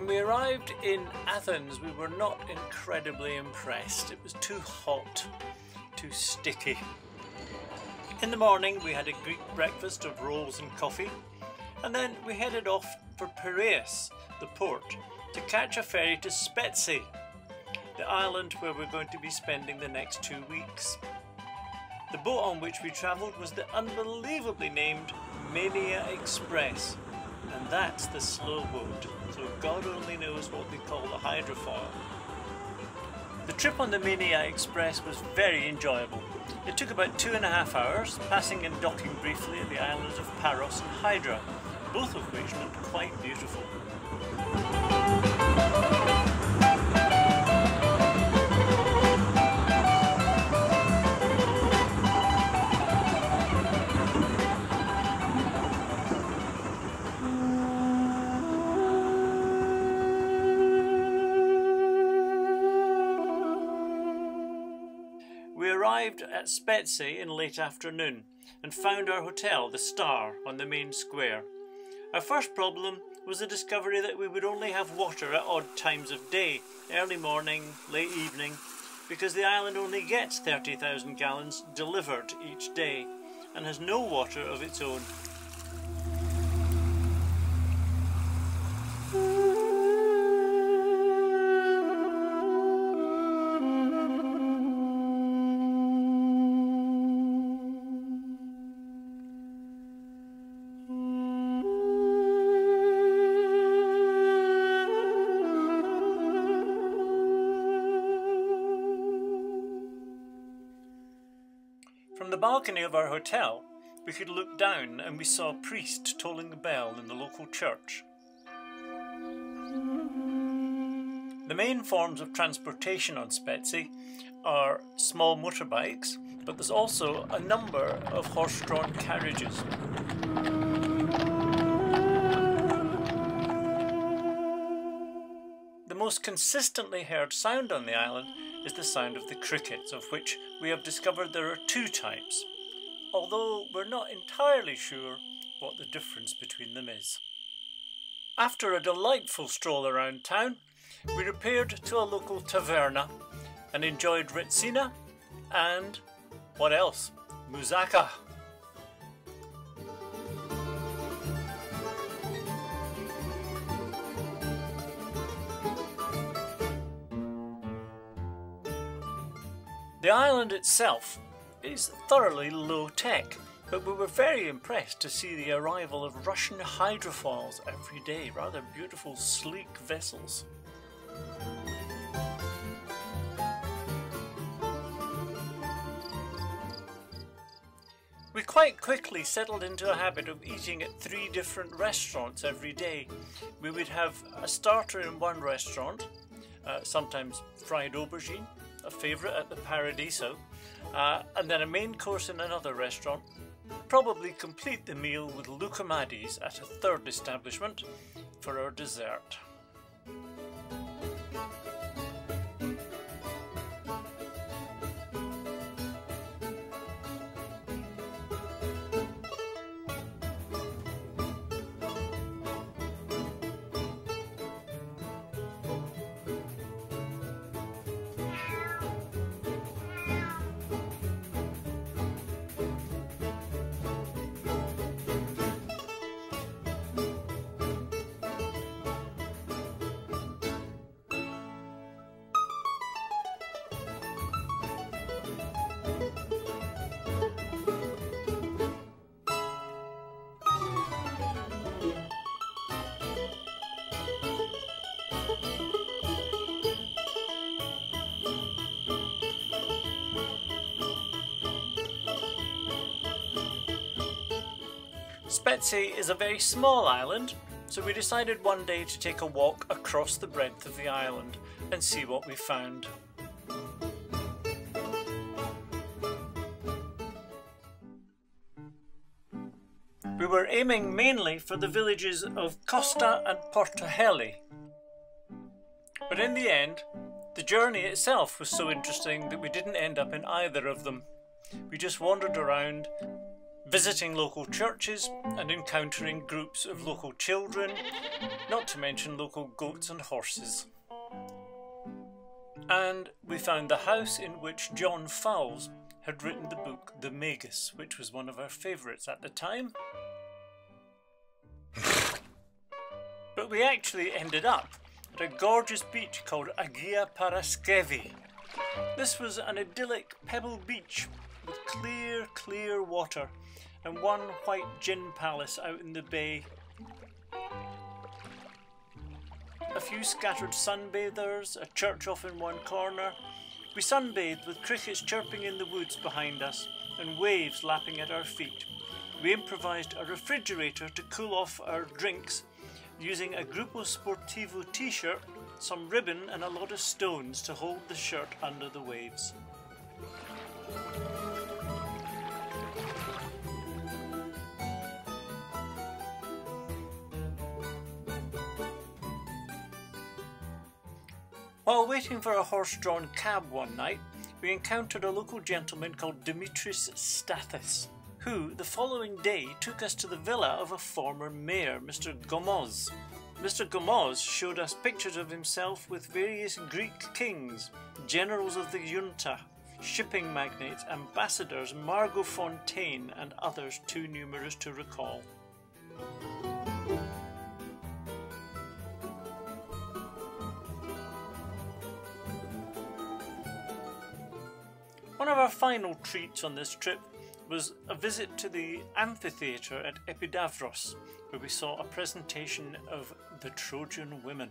When we arrived in Athens, we were not incredibly impressed. It was too hot, too sticky. In the morning we had a Greek breakfast of rolls and coffee, and then we headed off for Piraeus, the port, to catch a ferry to Spetsi, the island where we're going to be spending the next 2 weeks. The boat on which we travelled was the unbelievably named Mania Express, and that's the slow boat, so God only knows what they call the hydrofoil. The trip on the Mania Express was very enjoyable. It took about 2.5 hours, passing and docking briefly at the islands of Paros and Hydra, both of which looked quite beautiful. We arrived at Spetsi in late afternoon and found our hotel, the Star, on the main square. Our first problem was the discovery that we would only have water at odd times of day, early morning, late evening, because the island only gets 30,000 gallons delivered each day and has no water of its own. From the balcony of our hotel, we could look down and we saw a priest tolling a bell in the local church. The main forms of transportation on Spetsi are small motorbikes, but there's also a number of horse-drawn carriages. The most consistently heard sound on the island is the sound of the crickets, of which we have discovered there are 2 types, although we're not entirely sure what the difference between them is. After a delightful stroll around town, we repaired to a local taverna and enjoyed retsina and, what else? Moussaka. The island itself is thoroughly low-tech, but we were very impressed to see the arrival of Russian hydrofoils every day, rather beautiful, sleek vessels. We quite quickly settled into a habit of eating at 3 different restaurants every day. We would have a starter in one restaurant, sometimes fried aubergine, a favourite at the Paradiso, and then a main course in another restaurant, probably complete the meal with loukoumades at a 3rd establishment for our dessert. Spetsi is a very small island, so we decided one day to take a walk across the breadth of the island and see what we found. We were aiming mainly for the villages of Costa and Portoheli, but in the end, the journey itself was so interesting that we didn't end up in either of them. We just wandered around, visiting local churches and encountering groups of local children, not to mention local goats and horses. And we found the house in which John Fowles had written the book The Magus, which was one of our favourites at the time. But we actually ended up at a gorgeous beach called Agia Paraskevi. This was an idyllic pebble beach with clear water and one white gin palace out in the bay. A few scattered sunbathers, a church off in one corner. We sunbathed with crickets chirping in the woods behind us and waves lapping at our feet. We improvised a refrigerator to cool off our drinks using a Grupo Sportivo t-shirt, some ribbon and a lot of stones to hold the shirt under the waves. While waiting for a horse-drawn cab one night, we encountered a local gentleman called Dimitris Stathis, who, the following day, took us to the villa of a former mayor, Mr. Gomoz. Mr. Gomoz showed us pictures of himself with various Greek kings, generals of the junta, shipping magnates, ambassadors, Margot Fontaine, and others too numerous to recall. One of our final treats on this trip was a visit to the amphitheatre at Epidavros, where we saw a presentation of the Trojan women.